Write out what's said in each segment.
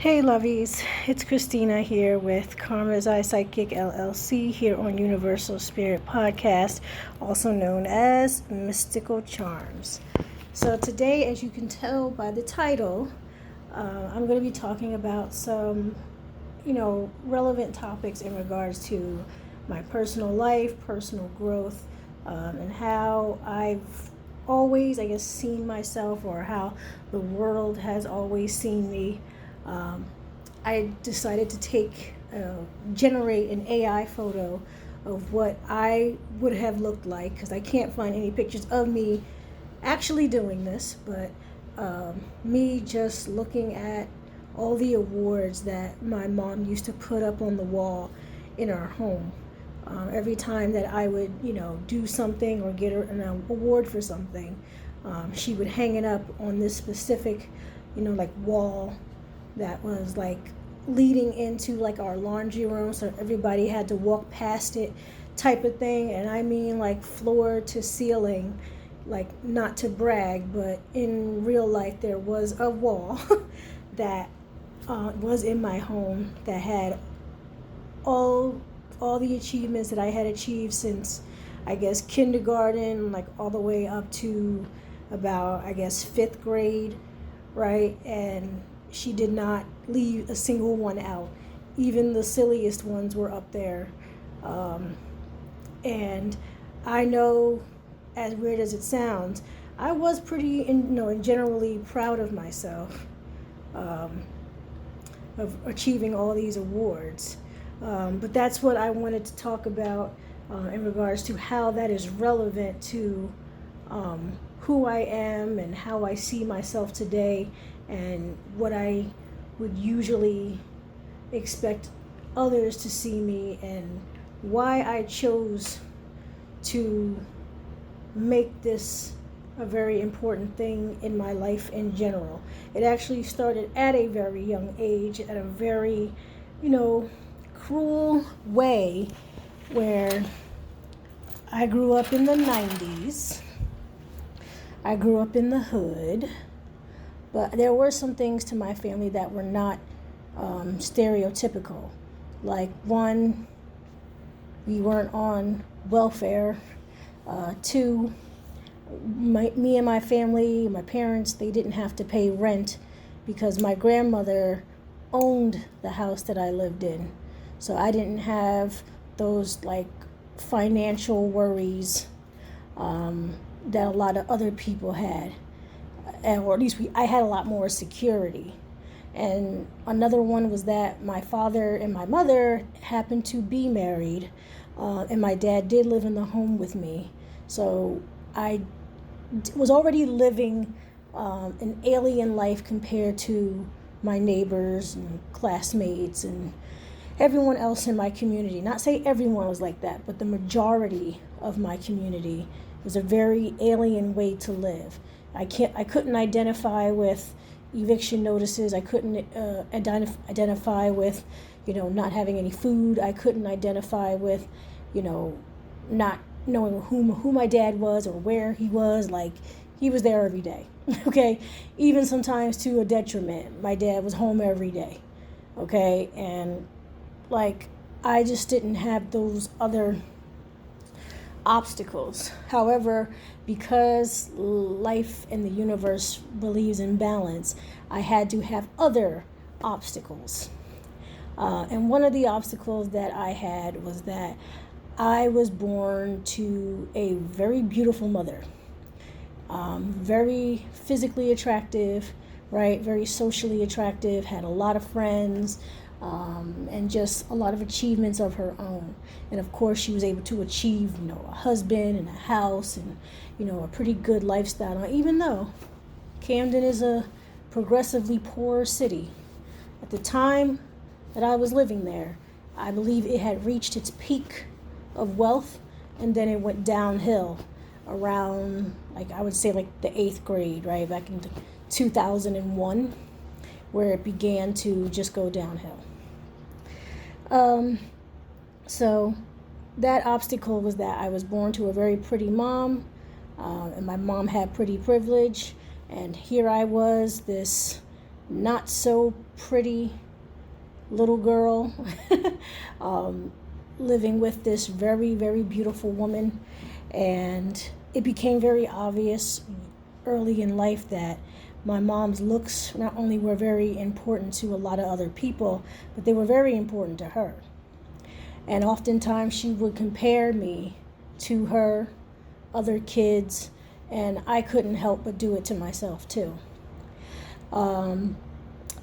Hey lovies, it's Christina here with Karma's Eye Psychic LLC here on Universal Spirit Podcast, also known as Mystical Charms. So today, as you can tell by the title, I'm going to be talking about some, relevant topics in regards to my personal life, personal growth, and how I've always, seen myself, or how the world has always seen me. I decided to generate an AI photo of what I would have looked like, because I can't find any pictures of me actually doing this, but me just looking at all the awards that my mom used to put up on the wall in our home. Every time that I would, do something or get an award for something, she would hang it up on this specific, wall that was leading into our laundry room, so everybody had to walk past it type of thing. And I mean floor to ceiling, not to brag, but in real life there was a wall that was in my home that had all the achievements that I had achieved since kindergarten, all the way up to about 5th grade, right? And she did not leave a single one out. Even the silliest ones were up there. And I know, as weird as it sounds, I was pretty, generally proud of myself, of achieving all these awards. But that's what I wanted to talk about in regards to how that is relevant to who I am and how I see myself today, and what I would usually expect others to see me, and why I chose to make this a very important thing in my life in general. It actually started at a very young age, at a very, cruel way, where I grew up in the 90s. I grew up in the hood. But there were some things to my family that were not stereotypical. Like, one, we weren't on welfare. Two, me and my family, my parents, they didn't have to pay rent because my grandmother owned the house that I lived in. So I didn't have those financial worries that a lot of other people had. Or at least I had a lot more security. And another one was that my father and my mother happened to be married, and my dad did live in the home with me. So I was already living an alien life compared to my neighbors and classmates and everyone else in my community. Not say everyone was like that, but the majority of my community was a very alien way to live. I couldn't identify with eviction notices. I couldn't identify with, not having any food. I couldn't identify with, not knowing who my dad was or where he was. He was there every day, okay? Even sometimes to a detriment. My dad was home every day, okay? And, I just didn't have those other obstacles. However, because life and the universe believes in balance, I had to have other obstacles. And one of the obstacles that I had was that I was born to a very beautiful mother. Very physically attractive, right? Very socially attractive, had a lot of friends, and just a lot of achievements of her own. And of course, she was able to achieve, a husband and a house and, a pretty good lifestyle. Even though Camden is a progressively poor city, at the time that I was living there, I believe it had reached its peak of wealth, and then it went downhill around, I would say the 8th grade, right? Back in 2001, where it began to just go downhill. So that obstacle was that I was born to a very pretty mom, and my mom had pretty privilege, and here I was, this not so pretty little girl living with this very, very beautiful woman. And it became very obvious early in life that my mom's looks not only were very important to a lot of other people, but they were very important to her. And oftentimes she would compare me to her, other kids, and I couldn't help but do it to myself too.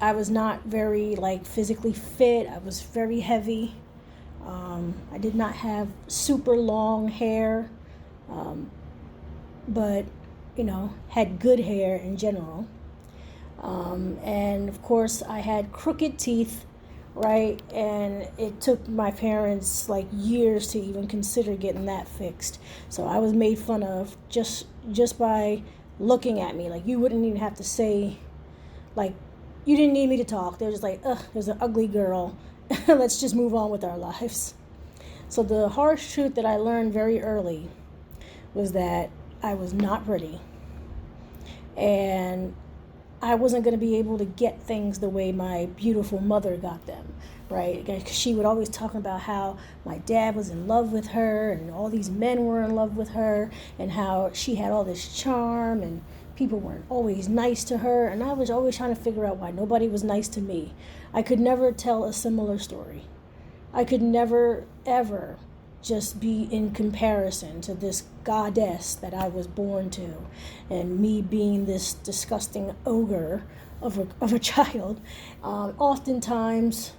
I was not very physically fit. I was very heavy. I did not have super long hair, but had good hair in general. And of course I had crooked teeth, right? And it took my parents years to even consider getting that fixed. So I was made fun of just by looking at me. You wouldn't even have to say, you didn't need me to talk. They're just ugh, there's an ugly girl. Let's just move on with our lives. So the harsh truth that I learned very early was that I was not pretty. And I wasn't going to be able to get things the way my beautiful mother got them, right? Because she would always talk about how my dad was in love with her and all these men were in love with her and how she had all this charm and people weren't always nice to her. And I was always trying to figure out why nobody was nice to me. I could never tell a similar story. I could never, ever just be in comparison to this goddess that I was born to, and me being this disgusting ogre of a child. Oftentimes,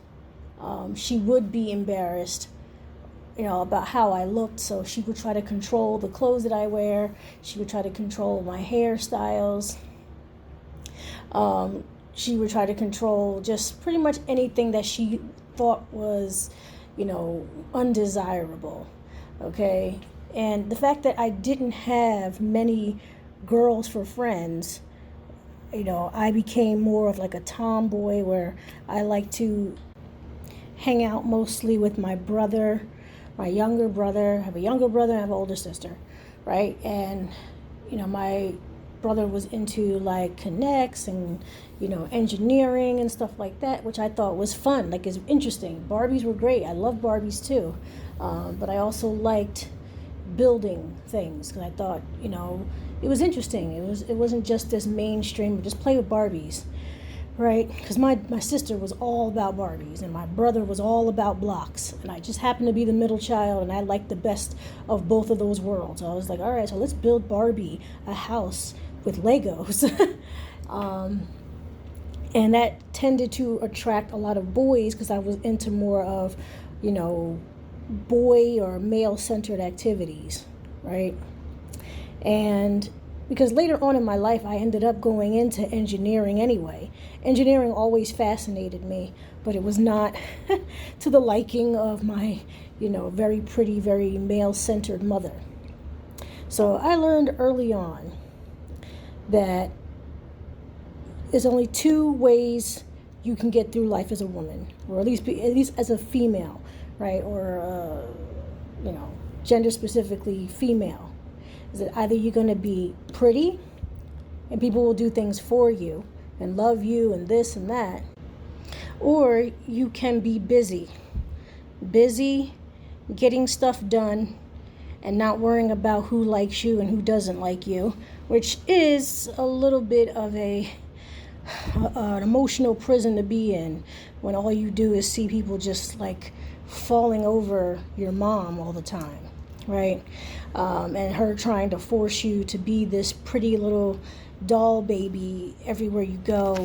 she would be embarrassed, about how I looked, so she would try to control the clothes that I wear. She would try to control my hairstyles. She would try to control just pretty much anything that she thought was undesirable, okay? And the fact that I didn't have many girls for friends, I became more of a tomboy where I like to hang out mostly with my brother, my younger brother. I have a younger brother, I have an older sister, right? And, my brother was into connects and engineering and stuff like that, which I thought was fun, it's interesting. Barbies were great. I love Barbies too, but I also liked building things because I thought it was interesting. It wasn't just this mainstream just play with Barbies, right? Because my sister was all about Barbies and my brother was all about blocks, and I just happened to be the middle child, and I liked the best of both of those worlds. So I was like, all right, so let's build Barbie a house with Legos. And that tended to attract a lot of boys because I was into more of, boy or male-centered activities, right? And because later on in my life, I ended up going into engineering anyway. Engineering always fascinated me, but it was not to the liking of my, very pretty, very male-centered mother. So I learned early on that there's only two ways you can get through life as a woman, or at least as a female, right? Or gender specifically female. Is that either you're going to be pretty, and people will do things for you and love you and this and that, or you can be busy getting stuff done and not worrying about who likes you and who doesn't like you, which is a little bit of an emotional prison to be in when all you do is see people just falling over your mom all the time, right? And her trying to force you to be this pretty little doll baby everywhere you go,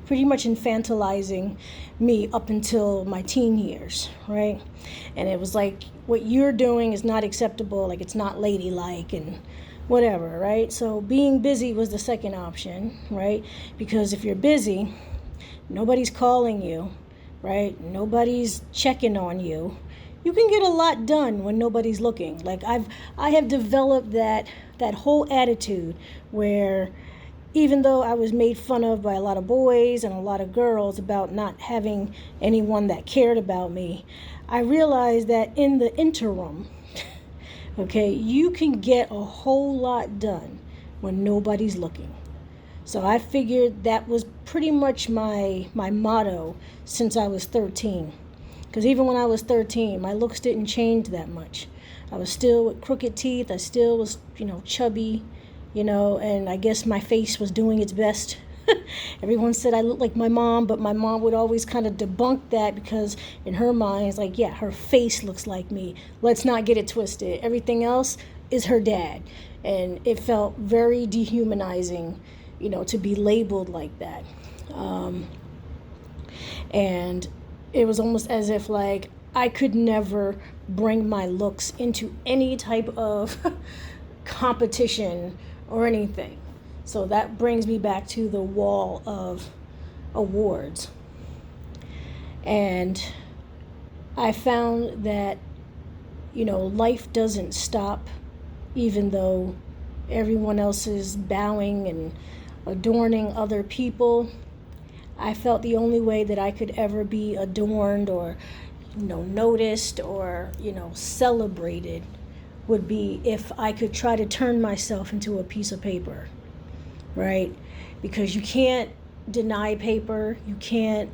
pretty much infantilizing me up until my teen years, right? And it was what you're doing is not acceptable, it's not ladylike and whatever, right? So being busy was the second option, right? Because if you're busy, nobody's calling you, right? Nobody's checking on you. You can get a lot done when nobody's looking. I have developed that whole attitude where even though I was made fun of by a lot of boys and a lot of girls about not having anyone that cared about me, I realized that in the interim, okay, you can get a whole lot done when nobody's looking. So I figured that was pretty much my motto since I was 13. Because even when I was 13, my looks didn't change that much. I was still with crooked teeth. I still was, chubby, and I guess my face was doing its best. Everyone said I looked like my mom, but my mom would always kind of debunk that because in her mind, it's like, yeah, her face looks like me. Let's not get it twisted. Everything else is her dad. And it felt very dehumanizing, to be labeled like that. And it was almost as if like I could never bring my looks into any type of competition or anything. So that brings me back to the wall of awards. And I found that, life doesn't stop even though everyone else is bowing and adorning other people. I felt the only way that I could ever be adorned or, noticed or, celebrated would be if I could try to turn myself into a piece of paper, right? Because you can't deny paper. You can't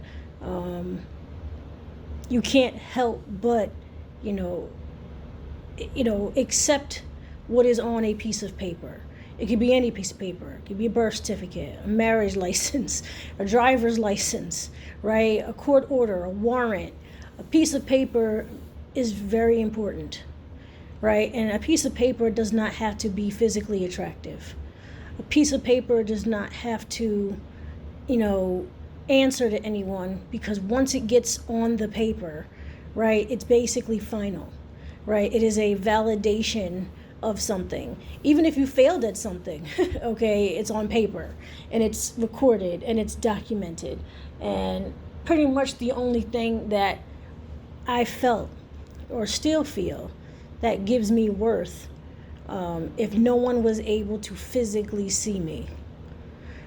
help but, accept what is on a piece of paper. It could be any piece of paper. It could be a birth certificate, a marriage license, a driver's license, right? A court order, a warrant. A piece of paper is very important, right? And a piece of paper does not have to be physically attractive. A piece of paper does not have to, answer to anyone, because once it gets on the paper, right, it's basically final, right? It is a validation of something. Even if you failed at something, okay, it's on paper and it's recorded and it's documented. And pretty much the only thing that I felt or still feel that gives me worth, if no one was able to physically see me,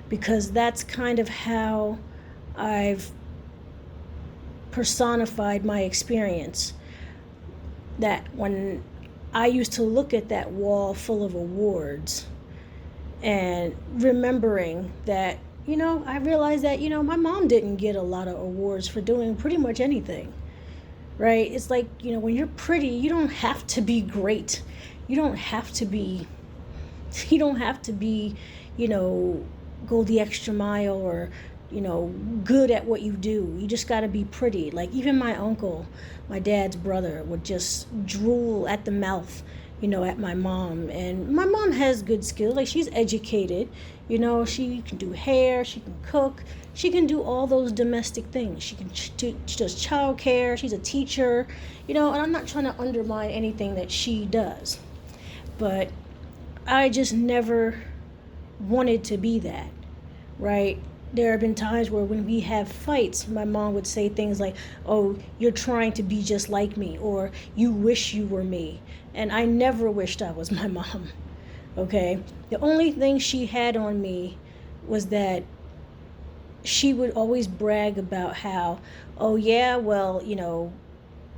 because that's kind of how I've personified my experience. That when I used to look at that wall full of awards and remembering that, I realized that, my mom didn't get a lot of awards for doing pretty much anything, right? It's like, when you're pretty, you don't have to be great. You don't have to be, go the extra mile or, good at what you do. You just got to be pretty. Like even my uncle, my dad's brother, would just drool at the mouth, at my mom. And my mom has good skills. Like she's educated, she can do hair, she can cook, she can do all those domestic things. She does childcare, she's a teacher, and I'm not trying to undermine anything that she does. But I just never wanted to be that, right? There have been times where when we have fights, my mom would say things like, oh, you're trying to be just like me, or you wish you were me. And I never wished I was my mom, okay? The only thing she had on me was that she would always brag about how, oh yeah, well,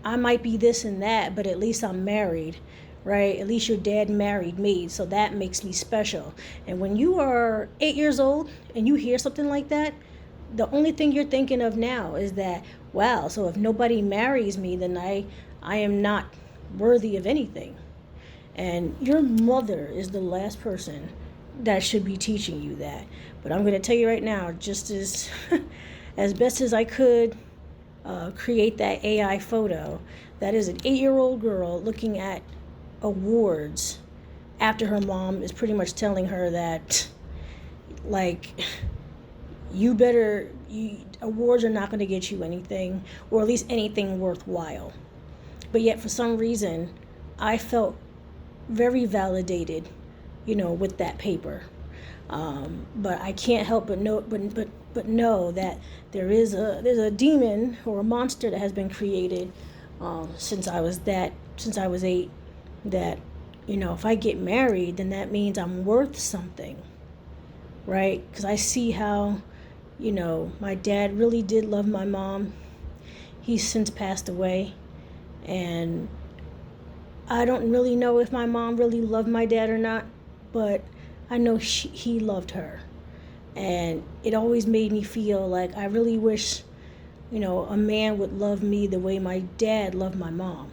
I might be this and that, but at least I'm married, right? At least your dad married me, so that makes me special. And when you are 8 years old and you hear something like that, the only thing you're thinking of now is that, wow, so if nobody marries me, then I am not worthy of anything. And your mother is the last person that should be teaching you that. But I'm going to tell you right now, just as as best as I could create that AI photo, that is an 8-year-old girl looking at awards after her mom is pretty much telling her that, like, awards are not going to get you anything, or at least anything worthwhile. But yet for some reason I felt very validated, with that paper. But I can't help but know that there's a demon or a monster that has been created since I was 8, that if I get married, then that means I'm worth something, right? Because I see how my dad really did love my mom. He's since passed away, and I don't really know if my mom really loved my dad or not, but I know he loved her. And it always made me feel like I really wish, a man would love me the way my dad loved my mom.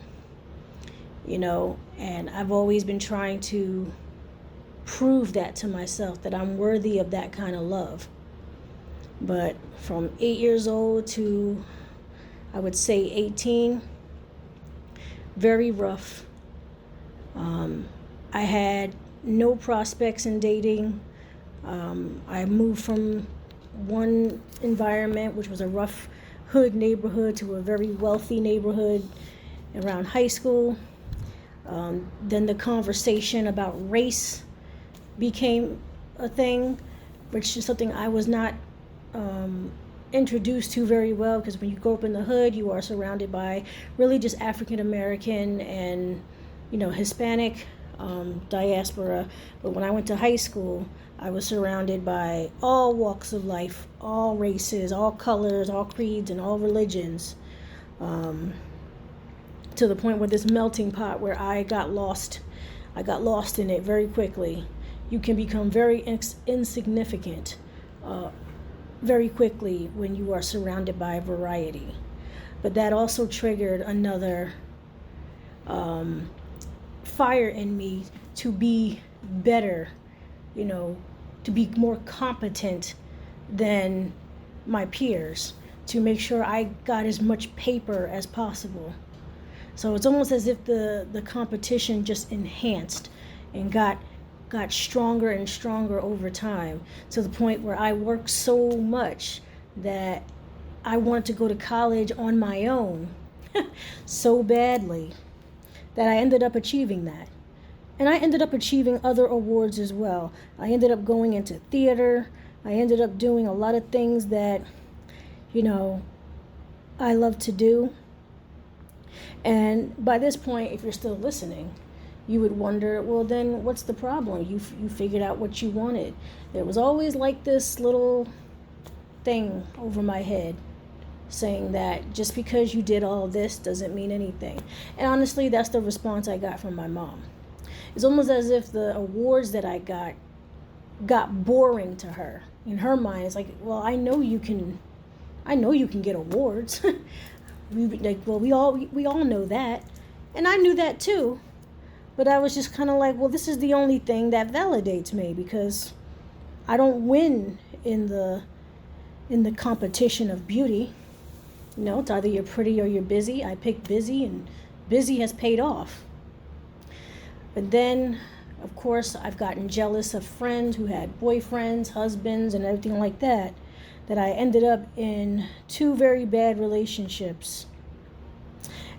And I've always been trying to prove that to myself, that I'm worthy of that kind of love. But from 8 years old to, I would say, 18, very rough. I had no prospects in dating. I moved from one environment, which was a rough hood neighborhood, to a very wealthy neighborhood around high school. Then the conversation about race became a thing, which is something I was not introduced to very well, because when you grow up in the hood, you are surrounded by really just African American and Hispanic diaspora. But when I went to high school, I was surrounded by all walks of life, all races, all colors, all creeds, and all religions, to the point where this melting pot where I got lost in it very quickly. You can become very insignificant very quickly when you are surrounded by variety. But that also triggered another fire in me to be better, to be more competent than my peers, to make sure I got as much paper as possible. So it's almost as if the competition just enhanced and got stronger and stronger over time, to the point where I worked so much that I wanted to go to college on my own so badly that I ended up achieving that. And I ended up achieving other awards as well. I ended up going into theater. I ended up doing a lot of things that, I love to do. And by this point, if you're still listening, you would wonder, well, then what's the problem? You figured out what you wanted. There was always like this little thing over my head saying that just because you did all this doesn't mean anything. And honestly, that's the response I got from my mom. It's almost as if the awards that I got boring to her. In her mind, it's like, well, I know you can get awards. we all know that. And I knew that too. But I was just kind of like, well, this is the only thing that validates me, because I don't win in the competition of beauty. It's either you're pretty or you're busy. I picked busy, and busy has paid off. But then, of course, I've gotten jealous of friends who had boyfriends, husbands, and everything like that I ended up in 2 very bad relationships.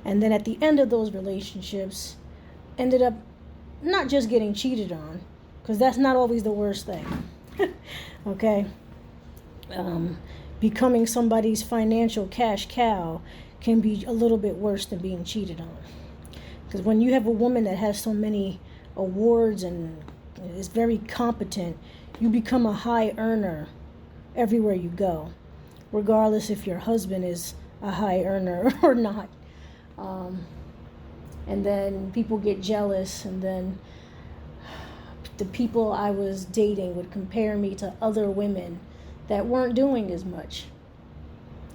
And then at the end of those relationships, ended up not just getting cheated on, because that's not always the worst thing. Okay? Becoming somebody's financial cash cow can be a little bit worse than being cheated on. Because when you have a woman that has so many awards and is very competent, you become a high earner everywhere you go, regardless if your husband is a high earner or not. And then people get jealous, and then the people I was dating would compare me to other women that weren't doing as much.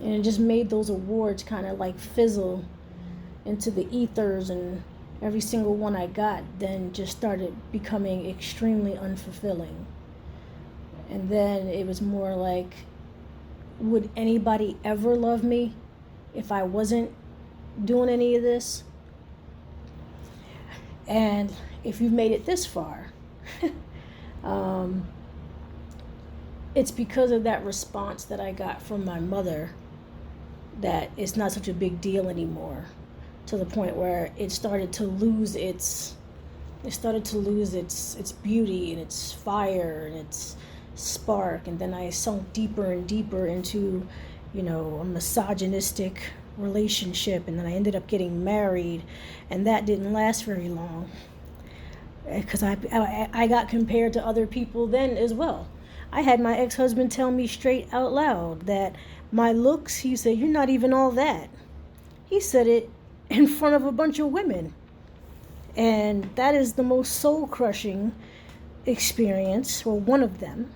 And it just made those awards kind of like fizzle into the ethers, and every single one I got then just started becoming extremely unfulfilling. And then it was more like, would anybody ever love me if I wasn't doing any of this? And if you've made it this far, it's because of that response that I got from my mother that it's not such a big deal anymore, to the point where it started to lose its beauty and its fire and its spark. And then I sunk deeper and deeper into, a misogynistic relationship, and then I ended up getting married, and that didn't last very long, because I got compared to other people then as well. I had my ex-husband tell me straight out loud that my looks, he said, you're not even all that. He said it in front of a bunch of women. And that is the most soul-crushing experience, or one of them,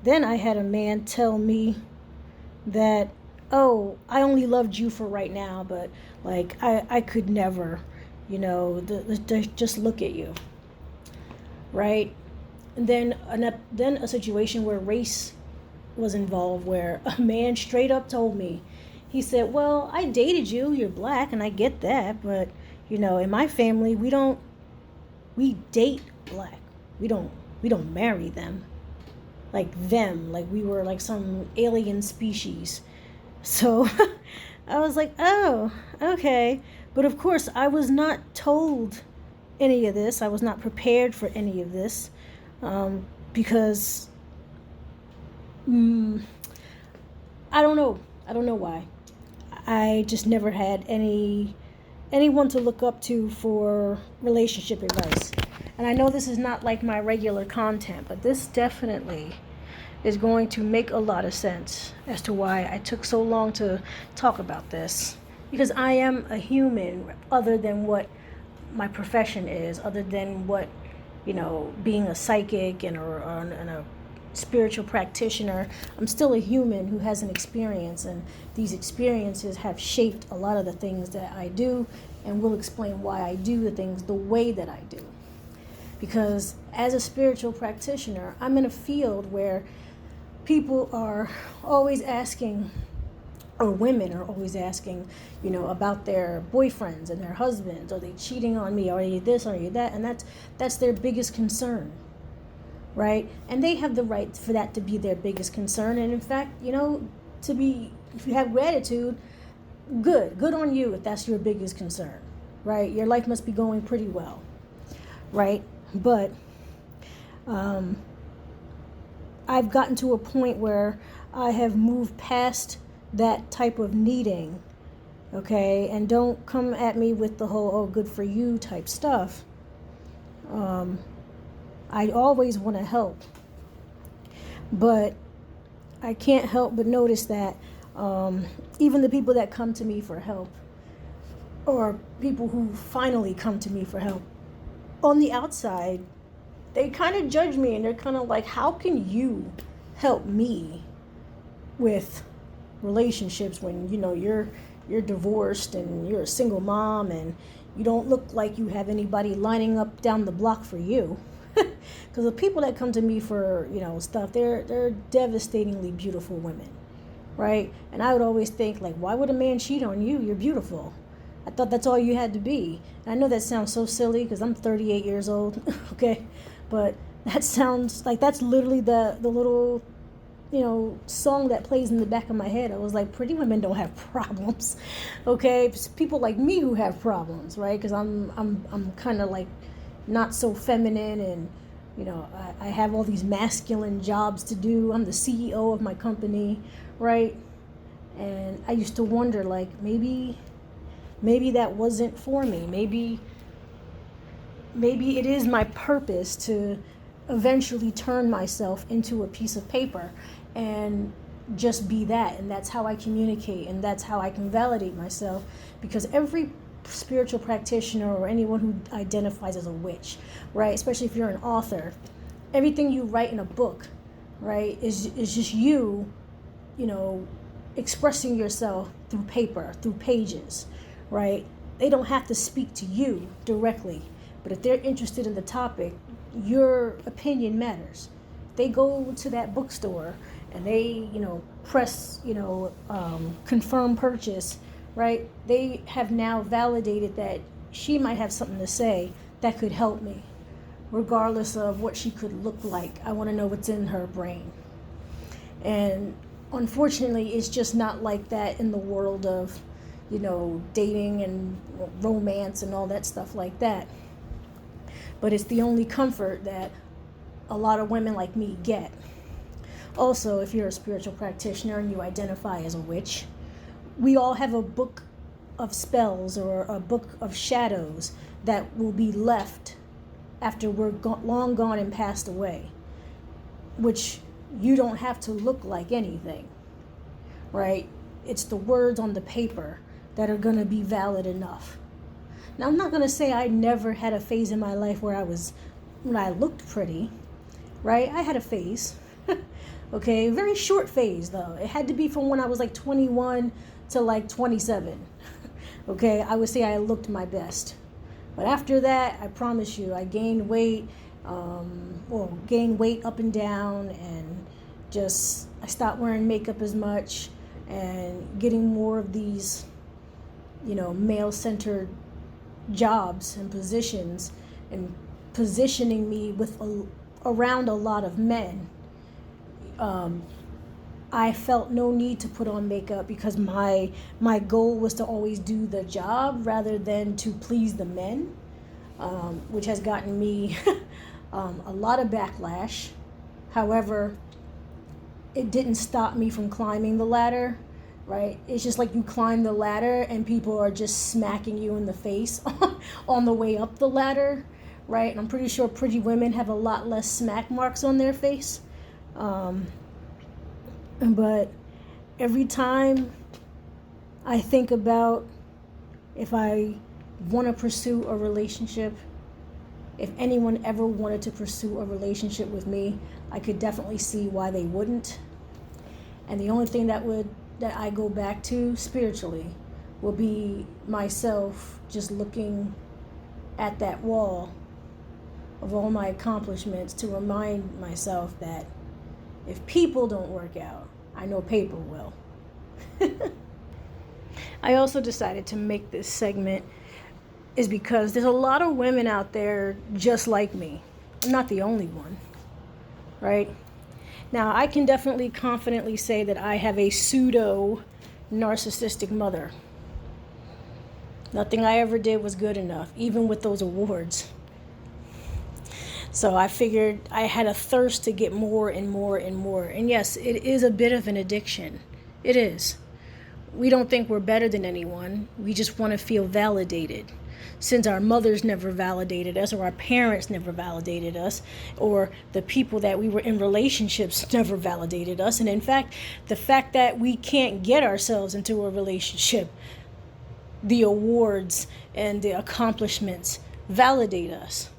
Then I had a man tell me that, oh, I only loved you for right now, but like I could never, just look at you, right? And then a situation where race was involved, where a man straight up told me, he said, well, I dated you, you're black, and I get that, but in my family we date black, we don't marry them, like we were like some alien species. So I was like, oh, okay. But of course I was not told any of this, I was not prepared for any of this, because I don't know why. I just never had anyone to look up to for relationship advice. And I know this is not like my regular content, but this definitely is going to make a lot of sense as to why I took so long to talk about this. Because I am a human, other than what my profession is, other than what, being a psychic and a spiritual practitioner. I'm still a human who has an experience, and these experiences have shaped a lot of the things that I do, and will explain why I do the things the way that I do. Because as a spiritual practitioner, I'm in a field where people are always asking, or women are always asking, about their boyfriends and their husbands. Are they cheating on me? Are you this? Are you that? And that's their biggest concern, right? And they have the right for that to be their biggest concern. And in fact, if you have gratitude, good on you if that's your biggest concern, right? Your life must be going pretty well, right? But I've gotten to a point where I have moved past that type of needing, okay? And don't come at me with the whole, oh, good for you type stuff. I always want to help, but I can't help but notice that even the people that come to me for help, or people who finally come to me for help, on the outside, they kind of judge me, and they're kind of like, how can you help me with relationships when you're divorced and you're a single mom and you don't look like you have anybody lining up down the block for you? Because the people that come to me for stuff, they're devastatingly beautiful women, right? And I would always think, like, why would a man cheat on you? You're beautiful. I thought that's all you had to be. And I know that sounds so silly because I'm 38 years old, okay? But that sounds like that's literally the little, song that plays in the back of my head. I was like, pretty women don't have problems, okay? It's people like me who have problems, right? Because I'm kind of like not so feminine, and I have all these masculine jobs to do. I'm the CEO of my company, right? And I used to wonder, like, maybe that wasn't for me. Maybe it is my purpose to eventually turn myself into a piece of paper and just be that, and that's how I communicate, and that's how I can validate myself. Because every spiritual practitioner, or anyone who identifies as a witch, right, especially if you're an author, everything you write in a book, right, is just you expressing yourself through paper, through pages, right? They don't have to speak to you directly, but if they're interested in the topic, your opinion matters. They go to that bookstore and they press confirm purchase, right? They have now validated that she might have something to say that could help me, regardless of what she could look like. I want to know what's in her brain. And unfortunately, it's just not like that in the world of dating and romance and all that stuff like that. But it's the only comfort that a lot of women like me get. Also, if you're a spiritual practitioner and you identify as a witch, we all have a book of spells or a book of shadows that will be left after we're long gone and passed away, which you don't have to look like anything, right? It's the words on the paper that are going to be valid enough. Now, I'm not going to say I never had a phase in my life when I looked pretty, right? I had a phase, Okay, very short phase though. It had to be from when I was like 21 to like 27. Okay, I would say I looked my best. But after that, I promise you, I gained weight, gained weight up and down, and just I stopped wearing makeup as much and getting more of these, male-centered jobs and positions, and positioning me around a lot of men. I felt no need to put on makeup because my goal was to always do the job rather than to please the men, which has gotten me a lot of backlash. However, it didn't stop me from climbing the ladder, right? It's just like you climb the ladder and people are just smacking you in the face on the way up the ladder, right? And I'm pretty sure pretty women have a lot less smack marks on their face. But every time I think about if I want to pursue a relationship, if anyone ever wanted to pursue a relationship with me, I could definitely see why they wouldn't. And the only thing that I go back to spiritually will be myself just looking at that wall of all my accomplishments to remind myself that if people don't work out, I know paper will. I also decided to make this segment is because there's a lot of women out there just like me. I'm not the only one, right? Now, I can definitely confidently say that I have a pseudo narcissistic mother. Nothing I ever did was good enough, even with those awards. So I figured I had a thirst to get more and more and more. And yes, it is a bit of an addiction. It is. We don't think we're better than anyone. We just want to feel validated. Since our mothers never validated us, or our parents never validated us, or the people that we were in relationships never validated us. And in fact, the fact that we can't get ourselves into a relationship, the awards and the accomplishments validate us.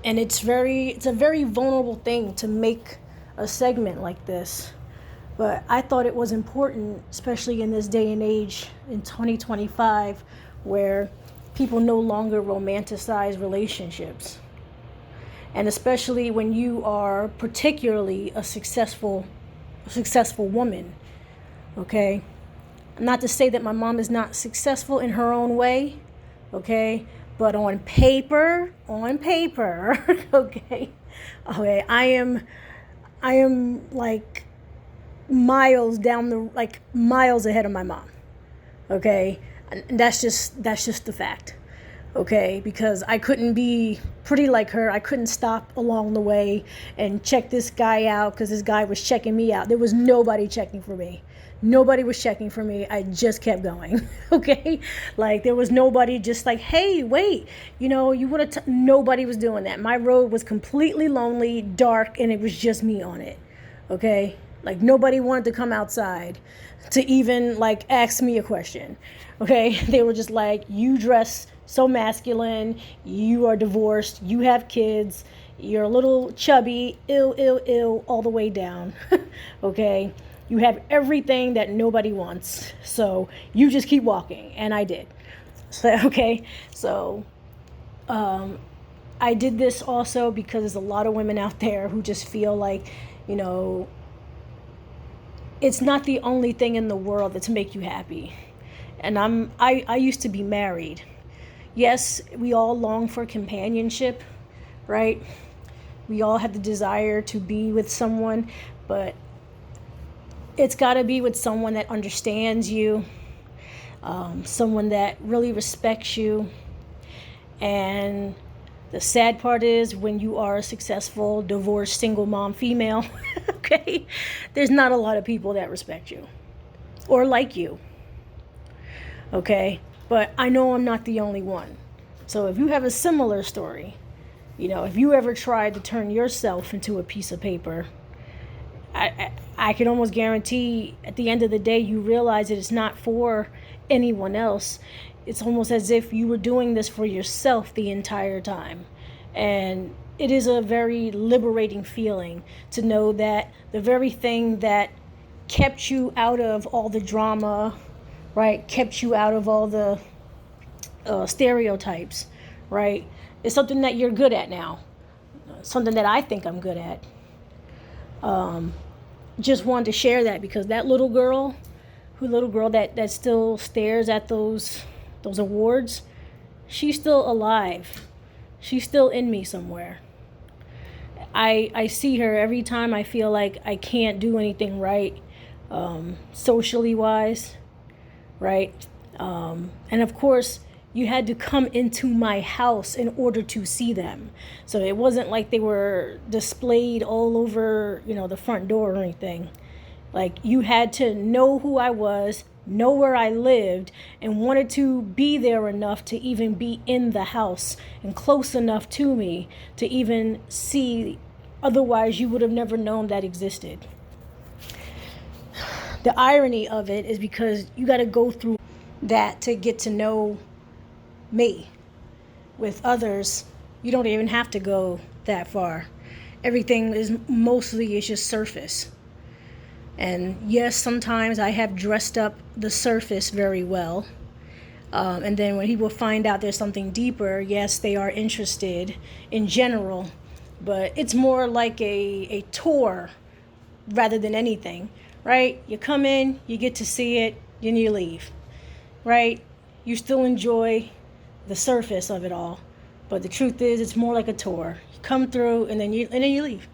And it's a very vulnerable thing to make a segment like this. But I thought it was important, especially in this day and age in 2025, where people no longer romanticize relationships. And especially when you are particularly a successful woman, okay? Not to say that my mom is not successful in her own way, okay? But on paper, okay, I am like miles ahead of my mom, okay, and that's just the fact, okay, because I couldn't be pretty like her. I couldn't stop along the way and check this guy out because this guy was checking me out. There was nobody checking for me. Nobody was checking for me. I just kept going. Okay. Like there was nobody just like, hey, wait, you want to, nobody was doing that. My road was completely lonely, dark, and it was just me on it. Okay. Like nobody wanted to come outside to even like ask me a question. Okay. They were just like, you dress so masculine. You are divorced. You have kids. You're a little chubby, ill, all the way down. Okay. You have everything that nobody wants. So you just keep walking. And I did. So, okay. So I did this also because there's a lot of women out there who just feel like, it's not the only thing in the world that's make you happy. And I used to be married. Yes, we all long for companionship, right? We all have the desire to be with someone, but it's got to be with someone that understands you, someone that really respects you. And the sad part is when you are a successful, divorced, single mom female, okay, there's not a lot of people that respect you or like you, okay? But I know I'm not the only one. So if you have a similar story, if you ever tried to turn yourself into a piece of paper, I can almost guarantee at the end of the day, you realize that it's not for anyone else. It's almost as if you were doing this for yourself the entire time. And it is a very liberating feeling to know that the very thing that kept you out of all the drama, right, kept you out of all the stereotypes, right, is something that you're good at now, something that I think I'm good at. Just wanted to share that because that little girl that still stares at those awards, she's still alive. She's still in me somewhere. I see her every time I feel like I can't do anything right, socially wise, right? And of course, you had to come into my house in order to see them. So it wasn't like they were displayed all over, the front door or anything. Like, you had to know who I was, know where I lived, and wanted to be there enough to even be in the house and close enough to me to even see. Otherwise, you would have never known that existed. The irony of it is because you got to go through that to get to know me. With others, you don't even have to go that far. Everything is just surface. And yes, sometimes I have dressed up the surface very well. And then when people find out there's something deeper, yes, they are interested in general. But it's more like a tour rather than anything, right? You come in, you get to see it, then you leave, right? You still enjoy the surface of it all, but the truth is it's more like a tour. You come through and then you leave.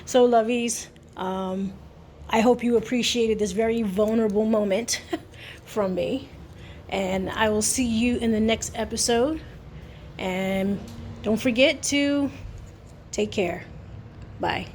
So lovies, I hope you appreciated this very vulnerable moment from me, and I will see you in the next episode. And don't forget to take care. Bye.